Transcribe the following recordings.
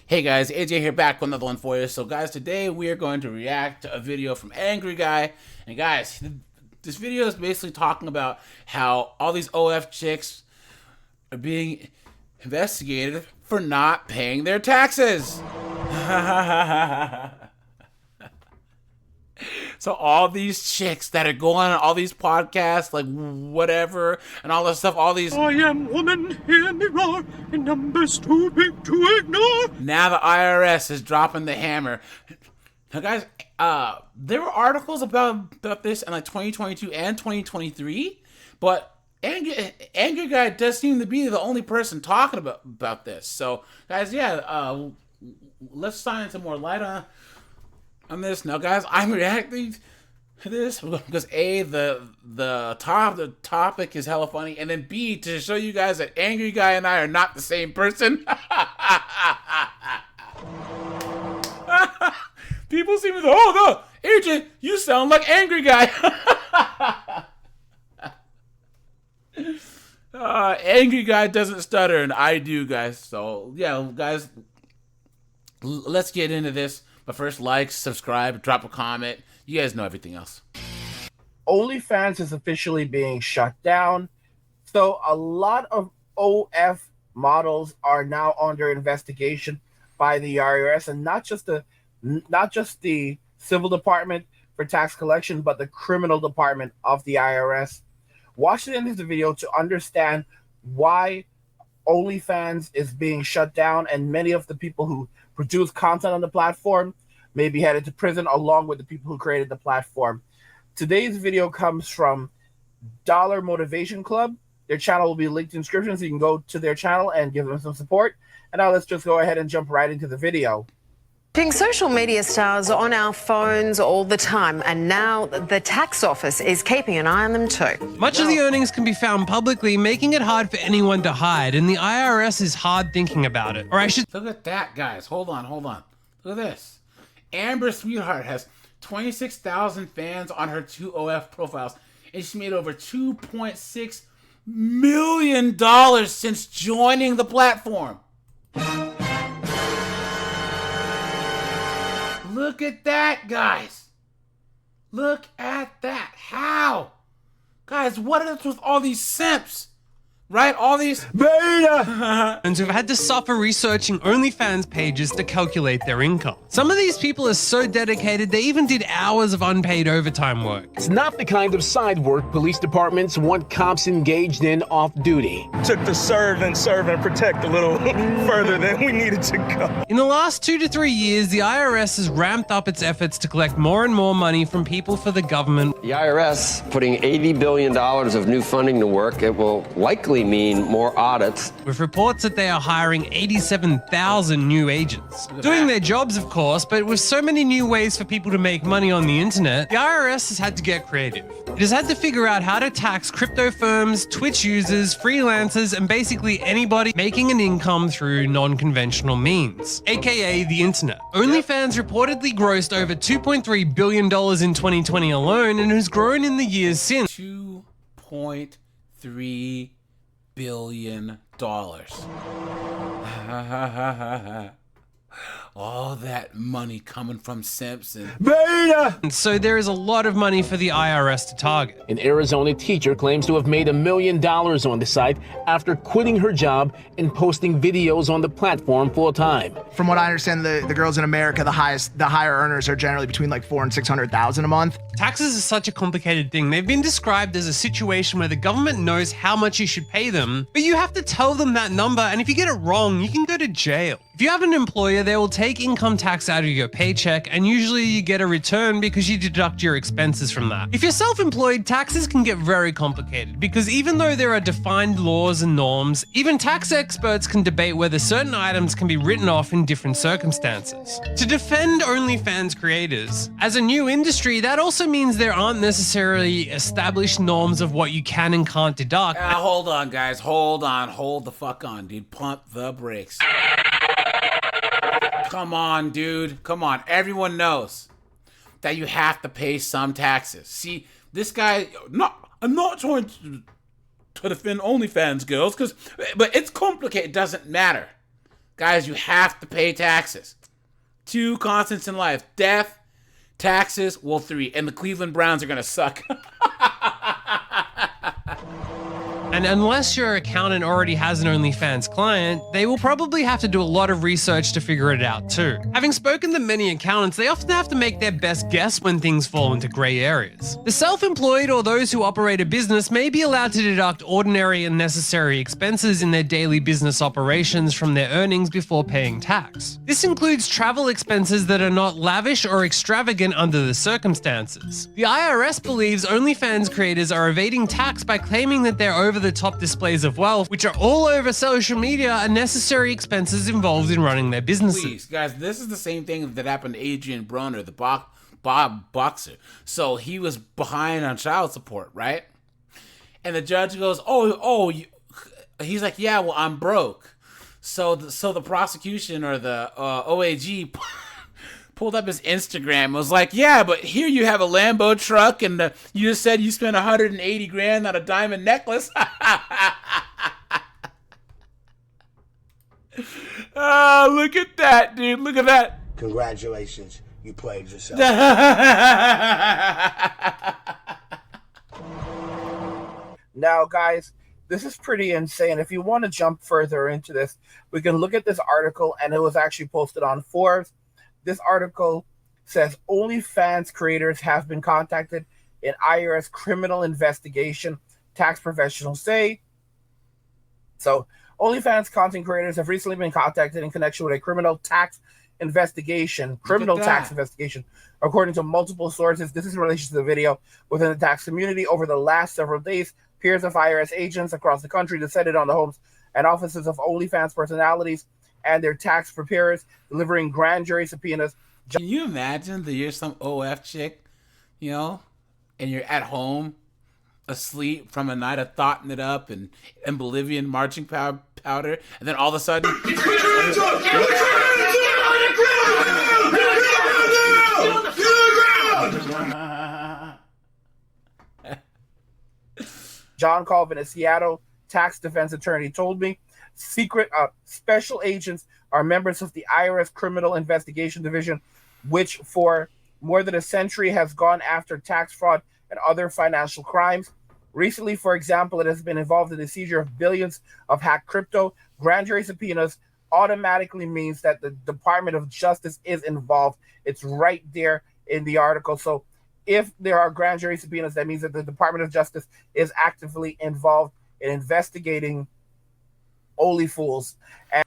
Hey guys, AJ here back with another one for you. So guys, today we are going to react to a video from Angry Guy. And guys, this video is basically talking about how all these OF chicks are being investigated for not paying their taxes. So all these chicks that are going on all these podcasts, like whatever, and all this stuff, all these I am woman, hear me roar, in numbers too big to ignore. Now the IRS is dropping the hammer. Now guys, there were articles about this in like 2022 and 2023, but Angry Guy does seem to be the only person talking about this. So guys, yeah, let's shine some more light on this. Now guys, I'm reacting to this because A, the topic is hella funny, and then B, to show you guys that Angry Guy and I are not the same person. People seem to, oh no, AJ, you sound like Angry Guy. Angry Guy doesn't stutter, and I do, guys. So yeah, guys, let's get into this. But first, like, subscribe, drop a comment. You guys know everything else. OnlyFans is officially being shut down. So a lot of OF models are now under investigation by the IRS, and not just the civil department for tax collection, but the criminal department of the IRS. Watch the end of the video to understand why OnlyFans is being shut down, and many of the people who produce content on the platform may be headed to prison, along with the people who created the platform. Today's video comes from Dollar Motivation Club. Their channel will be linked in the description, so you can go to their channel and give them some support. And now let's just go ahead and jump right into the video. Social media stars are on our phones all the time, and now the tax office is keeping an eye on them too. Much of the earnings can be found publicly, making it hard for anyone to hide, and the IRS is hard thinking about it. Or I should— Look at that, guys. Hold on. Look at this. Amber Sweetheart has 26,000 fans on her 2 OF profiles, and she made over $2.6 million since joining the platform. Look at that, guys. Look at that. How? Guys, what is with all these simps? Right? All these Beta! and who've had to suffer researching OnlyFans pages to calculate their income. Some of these people are so dedicated they even did hours of unpaid overtime work. It's not the kind of side work police departments want cops engaged in off-duty. Took to serve and protect a little further than we needed to go. In the last 2 to 3 years, the IRS has ramped up its efforts to collect more and more money from people for the government. The IRS putting $80 billion of new funding to work, it will likely mean more audits. With reports that they are hiring 87,000 new agents. Doing their jobs, of course, but with so many new ways for people to make money on the internet, the IRS has had to get creative. It has had to figure out how to tax crypto firms, Twitch users, freelancers, and basically anybody making an income through non-conventional means, aka the internet. OnlyFans reportedly grossed over $2.3 billion in 2020 alone, and has grown in the years since. $2.3 billion. All that money coming from Simpson. Beta! And so there is a lot of money for the IRS to target. An Arizona teacher claims to have made $1 million on the site after quitting her job and posting videos on the platform full-time. From what I understand, the girls in America, the higher earners are generally between like $400,000 and $600,000 a month. Taxes is such a complicated thing. They've been described as a situation where the government knows how much you should pay them, but you have to tell them that number, and if you get it wrong, you can go to jail. If you have an employer, they will take income tax out of your paycheck, and usually you get a return because you deduct your expenses from that. If you're self-employed, taxes can get very complicated because even though there are defined laws and norms, even tax experts can debate whether certain items can be written off in different circumstances. To defend OnlyFans creators, as a new industry, that also means there aren't necessarily established norms of what you can and can't deduct. Hold on, guys. Hold the fuck on, dude. Pump the brakes. Come on, dude. Come on. Everyone knows that you have to pay some taxes. See, this guy, I'm not trying to defend OnlyFans girls, but it's complicated. It doesn't matter. Guys, you have to pay taxes. 2 constants in life: death, taxes. Well, 3. And the Cleveland Browns are gonna suck. And unless your accountant already has an OnlyFans client, they will probably have to do a lot of research to figure it out too. Having spoken to many accountants, they often have to make their best guess when things fall into grey areas. The self-employed or those who operate a business may be allowed to deduct ordinary and necessary expenses in their daily business operations from their earnings before paying tax. This includes travel expenses that are not lavish or extravagant under the circumstances. The IRS believes OnlyFans creators are evading tax by claiming that they're over the top displays of wealth, which are all over social media, are necessary expenses involved in running their businesses. Please, guys, this is the same thing that happened to Adrian Broner, the Bob boxer. So he was behind on child support, right? And the judge goes, he's like, yeah, well, I'm broke. So the prosecution or the OAG pulled up his Instagram and was like, yeah, but here you have a Lambo truck and you just said you spent $180,000 on a diamond necklace. Oh, look at that, dude. Look at that. Congratulations. You played yourself. Now, guys, this is pretty insane. If you want to jump further into this, we can look at this article, and it was actually posted on Forbes. This article says OnlyFans creators have been contacted in IRS criminal investigation, tax professionals say. So, OnlyFans content creators have recently been contacted in connection with a criminal tax investigation, according to multiple sources. This is in relation to the video within the tax community. Over the last several days, peers of IRS agents across the country descended on the homes and offices of OnlyFans personalities and their tax preparers, delivering grand jury subpoenas. Can you imagine that you're some OF chick, and you're at home, asleep from a night of thoughting it up and Bolivian marching powder, and then all of a sudden... John Colvin, a Seattle tax defense attorney, told me special agents are members of the IRS Criminal Investigation Division, which for more than a century has gone after tax fraud and other financial crimes. Recently, for example, it has been involved in the seizure of billions of hacked crypto. Grand jury subpoenas automatically means that the Department of Justice is involved. It's right there in the article. So if there are grand jury subpoenas, that means that the Department of Justice is actively involved in investigating OnlyFools.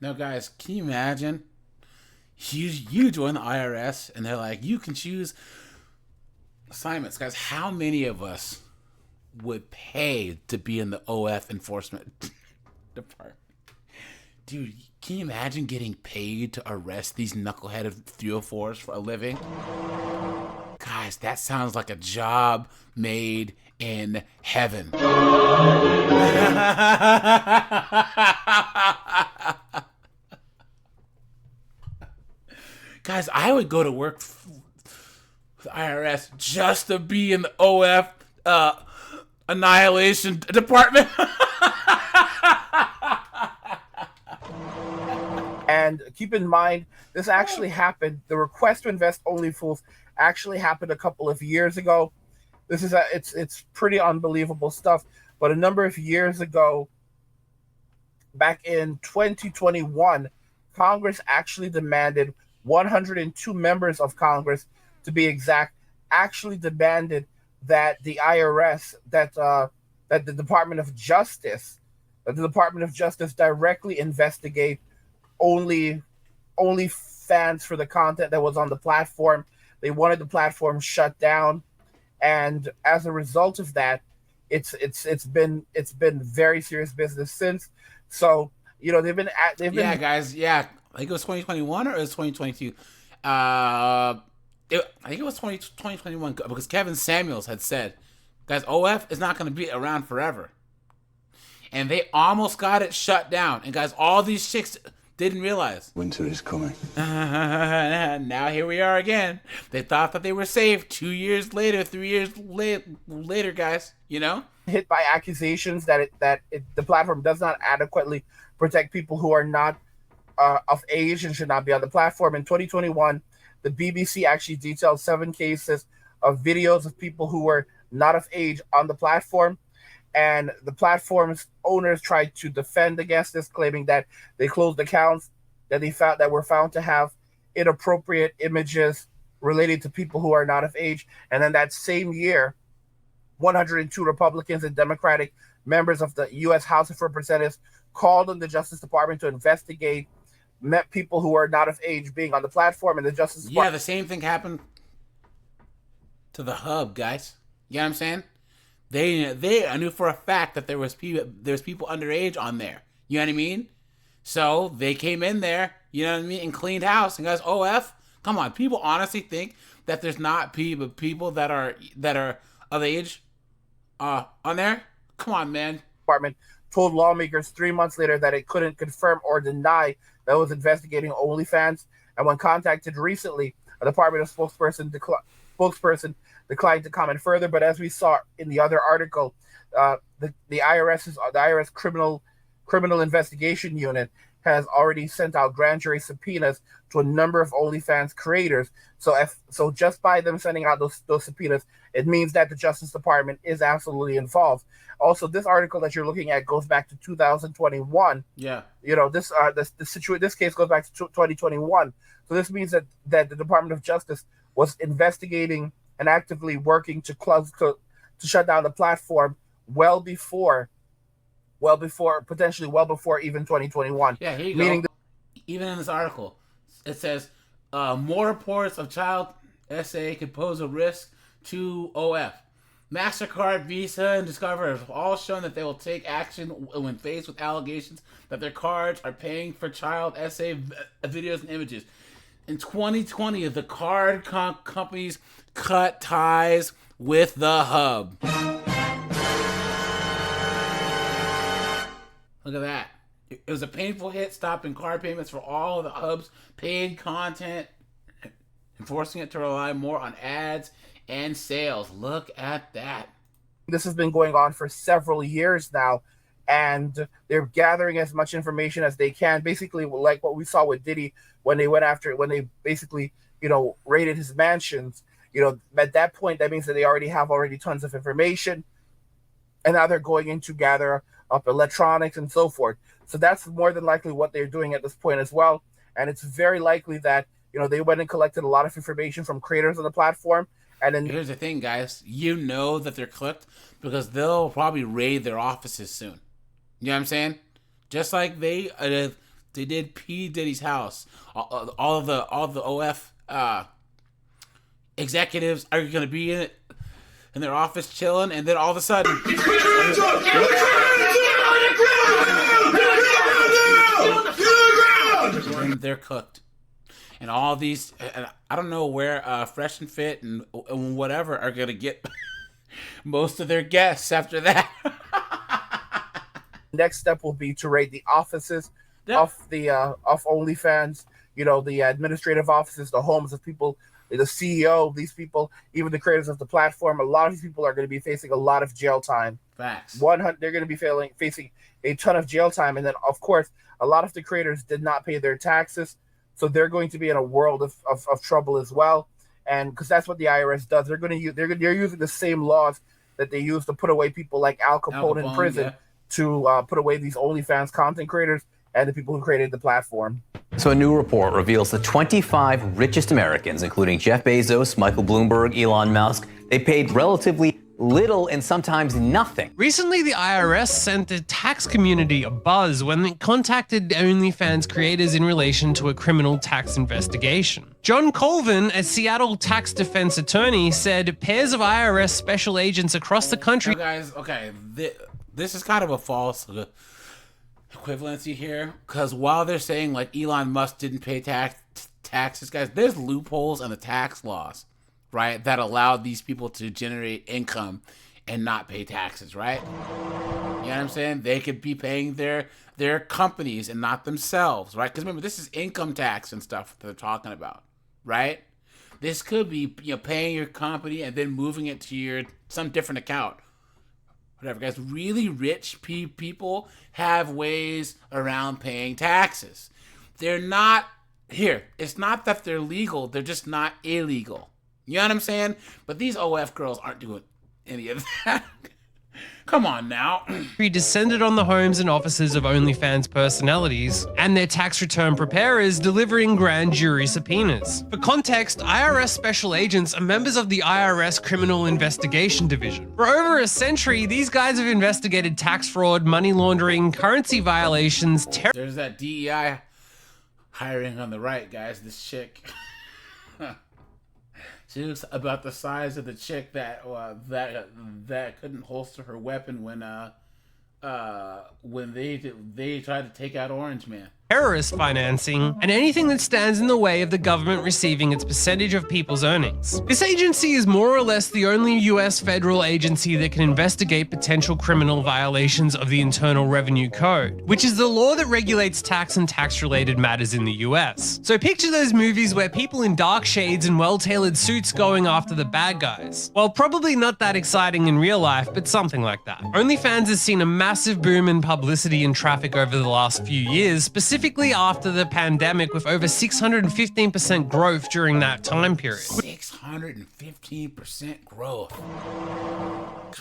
Now, guys, can you imagine? You join the IRS, and they're like, you can choose assignments. Guys, how many of us would pay to be in the OF enforcement department? Dude, can you imagine getting paid to arrest these knuckleheaded 304s for a living? Guys, that sounds like a job made in heaven. Guys, I would go to work for the IRS just to be in the OF annihilation department. And keep in mind, this actually happened. The request to invest OnlyFools actually happened a couple of years ago. This is it's pretty unbelievable stuff. But a number of years ago, back in 2021, Congress actually demanded 102 members of Congress, to be exact, actually demanded that the IRS, that the Department of Justice directly investigate OnlyFans for the content that was on the platform. They wanted the platform shut down, and as a result of that, it's been very serious business since. So they've been guys, yeah. I think it was 2021 or it was 2022. I think it was 2021 because Kevin Samuels had said, guys, OF is not going to be around forever. And they almost got it shut down. And guys, all these chicks didn't realize. Winter is coming. Now here we are again. They thought that they were safe 2 years later, 3 years later, guys, hit by accusations that the platform does not adequately protect people who are not of age and should not be on the platform. In 2021, the BBC actually detailed 7 cases of videos of people who were not of age on the platform. And the platform's owners tried to defend against this, claiming that they closed accounts that were found to have inappropriate images related to people who are not of age. And then that same year, 102 Republicans and Democratic members of the U.S. House of Representatives called on the Justice Department to investigate people who are not of age being on the platform, and the Justice Department. Yeah, the same thing happened to the hub, guys. You know what I'm saying? I knew for a fact that there was people underage on there. You know what I mean? So they came in there, you know what I mean, and cleaned house. And guys, OF, come on, people honestly think that there's not people that are of age on there? Come on, man. Department told lawmakers 3 months later that it couldn't confirm or deny that it was investigating OnlyFans. And when contacted recently, a Department of spokesperson declined to comment further. But as we saw in the other article, the IRS criminal investigation unit has already sent out grand jury subpoenas to a number of OnlyFans creators. So just by them sending out those subpoenas, it means that the Justice Department is absolutely involved. Also, this article that you're looking at goes back to 2021. Yeah. You know, this case goes back to 2021. So this means that the Department of Justice was investigating and actively working to shut down the platform potentially well before even 2021. Yeah, here you go. Even in this article, it says more reports of child SA could pose a risk to OF. MasterCard, Visa, and Discover have all shown that they will take action when faced with allegations that their cards are paying for child SA videos and images. In 2020, the card companies cut ties with the hub. Look at that. It was a painful hit, stopping card payments for all of the hub's paid content, and forcing it to rely more on ads and sales. Look at that. This has been going on for several years now, and they're gathering as much information as they can. Basically, like what we saw with Diddy when they basically, raided his mansions. At that point, that means that they already have tons of information, and now they're going in to gather up electronics and so forth. So that's more than likely what they're doing at this point as well. And it's very likely that, they went and collected a lot of information from creators on the platform. And then here's the thing, guys. You know that they're clicked because they'll probably raid their offices soon. You know what I'm saying? Just like they did P. Diddy's house. All of the OF executives are going to be in their office chilling, and then all of a sudden, they're cooked. And all these, I don't know where Fresh and Fit and whatever are going to get most of their guests after that. Next step will be to raid the offices of OnlyFans, the administrative offices, the homes of people, the CEO, these people, even the creators of the platform. A lot of these people are going to be facing a lot of jail time. Facts. They're going to be facing a ton of jail time. And then, of course, a lot of the creators did not pay their taxes. So they're going to be in a world of trouble as well. And because that's what the IRS does. They're using the same laws that they use to put away people like Al Capone in prison, to put away these OnlyFans content creators and the people who created the platform. So a new report reveals the 25 richest Americans, including Jeff Bezos, Michael Bloomberg, Elon Musk, they paid relatively little and sometimes nothing. Recently, the IRS sent the tax community a buzz when it contacted OnlyFans creators in relation to a criminal tax investigation. John Colvin, a Seattle tax defense attorney, said pairs of IRS special agents across the country... Now guys, okay, this is kind of a false equivalency here, because while they're saying like Elon Musk didn't pay taxes, guys, there's loopholes in the tax laws, right, that allow these people to generate income and not pay taxes, right? You know what I'm saying? They could be paying their companies and not themselves, right? Because remember, this is income tax and stuff that they're talking about, right? This could be paying your company and then moving it to some different account. Whatever, guys. Really rich people have ways around paying taxes. they're not here. It's not that they're legal. They're just not illegal. You know what I'm saying? But these OF girls aren't doing any of that. Come on now. He descended on the homes and offices of OnlyFans personalities and their tax return preparers, delivering grand jury subpoenas. For context, IRS special agents are members of the IRS Criminal Investigation Division. For over a century, these guys have investigated tax fraud, money laundering, currency violations, There's that DEI hiring on the right, guys. This chick. She was about the size of the chick that couldn't holster her weapon when they tried to take out Orange Man. terrorist financing, and anything that stands in the way of the government receiving its percentage of people's earnings. This agency is more or less the only US federal agency that can investigate potential criminal violations of the Internal Revenue Code, which is the law that regulates tax and tax-related matters in the US. So picture those movies where people in dark shades and well-tailored suits going after the bad guys. Well, probably not that exciting in real life, but something like that. OnlyFans has seen a massive boom in publicity and traffic over the last few years, specifically after the pandemic, with over 615% growth during that time period. 615% growth.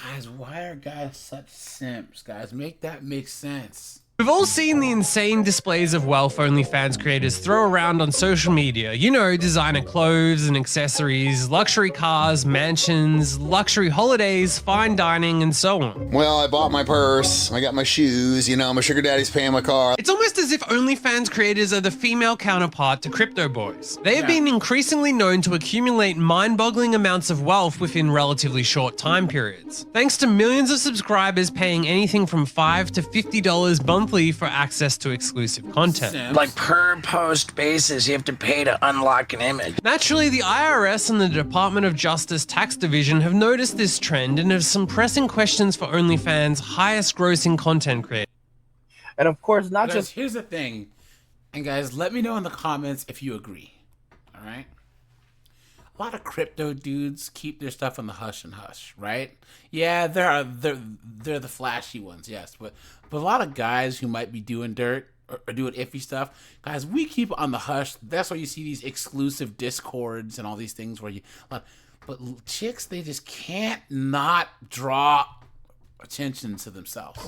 Guys, why are guys such simps? Guys, make that make sense. We've all seen the insane displays of wealth OnlyFans creators throw around on social media. You know, designer clothes and accessories, luxury cars, mansions, luxury holidays, fine dining, and so on. Well, I bought my purse, I got my shoes, you know, my sugar daddy's paying my car. It's almost as if OnlyFans creators are the female counterpart to crypto boys. They have been increasingly known to accumulate mind-boggling amounts of wealth within relatively short time periods, thanks to millions of subscribers paying anything from $5 to $50 monthly for access to exclusive content. Like per post basis, you have to pay to unlock an image. Naturally, the IRS and the Department of Justice Tax Division have noticed this trend and have some pressing questions for OnlyFans' highest grossing content creators. And of course, not Guys, just... Here's the thing, and guys, let me know in the comments if you agree. All right? A lot of crypto dudes keep their stuff on the hush and hush, right? Yeah, they're the flashy ones, yes, but a lot of guys who might be doing dirt or doing iffy stuff, guys, we keep it on the hush. That's why you see these exclusive discords and all these things where you. But chicks, they just can't not draw attention to themselves.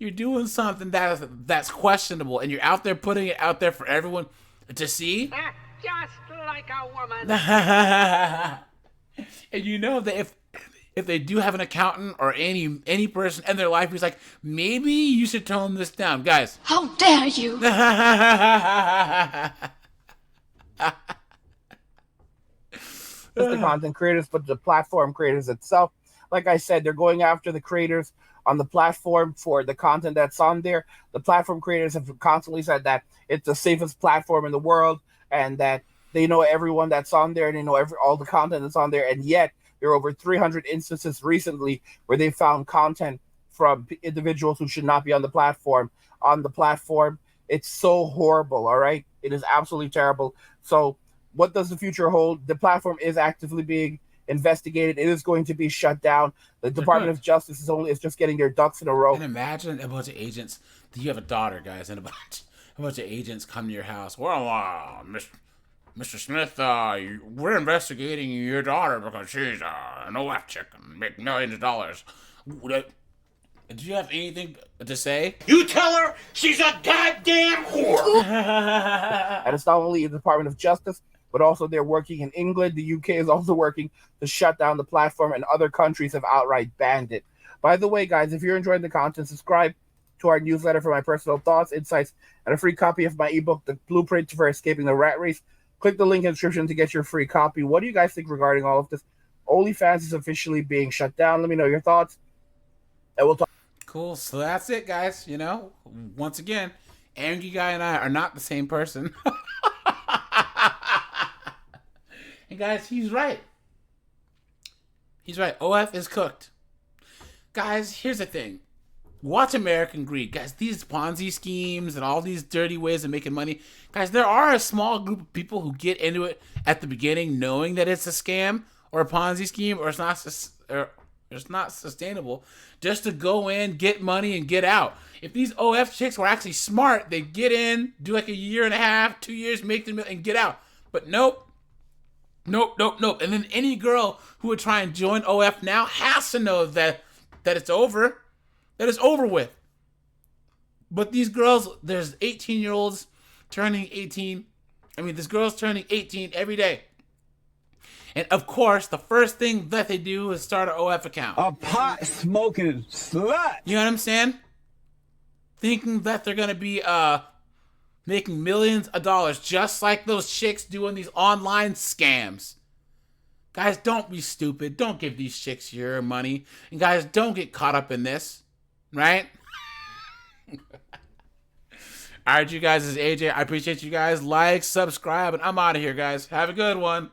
You're doing something that's questionable, and you're out there putting it out there for everyone to see. Just like a woman. And you know that if they do have an accountant or any person in their life who's like, maybe you should tone this down, guys. How dare you? The content creators, but the platform creators itself. Like I said, they're going after the creators on the platform for the content that's on there. The platform creators have constantly said that it's the safest platform in the world and that they know everyone that's on there and they know all the content that's on there. And yet there are over 300 instances recently where they found content from individuals who should not be on the platform. It's so horrible, all right? It is absolutely terrible. So what does the future hold? The platform is actively being investigated. It is going to be shut down. The Department of Justice is just getting their ducks in a row. And imagine a bunch of agents. You have a daughter, guys, and a bunch of agents come to your house. Well, Mr. Smith, we're investigating your daughter because she's an OF chick and make millions of dollars. Do you have anything to say? You tell her she's a goddamn whore. And it's not only the Department of Justice, but also they're working in England. The UK is also working to shut down the platform, and other countries have outright banned it. By the way, guys, if you're enjoying the content, subscribe to our newsletter for my personal thoughts, insights, and a free copy of my ebook, The Blueprint for Escaping the Rat Race. Click the link in the description to get your free copy. What do you guys think regarding all of this? OnlyFans is officially being shut down. Let me know your thoughts, and we'll talk. Cool. So that's it, guys. You know, once again, Angry Guy and I are not the same person. And guys, he's right. He's right. OF is cooked. Guys, here's the thing. Watch American Greed. Guys, these Ponzi schemes and all these dirty ways of making money. Guys, there are a small group of people who get into it at the beginning knowing that it's a scam or a Ponzi scheme or it's not It's not sustainable just to go in, get money, and get out. If these OF chicks were actually smart, they'd get in, do like a year and a half, 2 years, make them and get out. But nope. Nope. And then any girl who would try and join OF now has to know that it's over. That it's over with. But these girls, there's 18-year-olds turning 18. This girl's turning 18 every day. And of course, the first thing that they do is start an OF account. A pot smoking slut. You know what I'm saying? Thinking that they're gonna be making millions of dollars just like those chicks doing these online scams. Guys, don't be stupid. Don't give these chicks your money. And guys, don't get caught up in this. Right? Alright, you guys, this is AJ. I appreciate you guys. Like, subscribe, and I'm out of here, guys. Have a good one.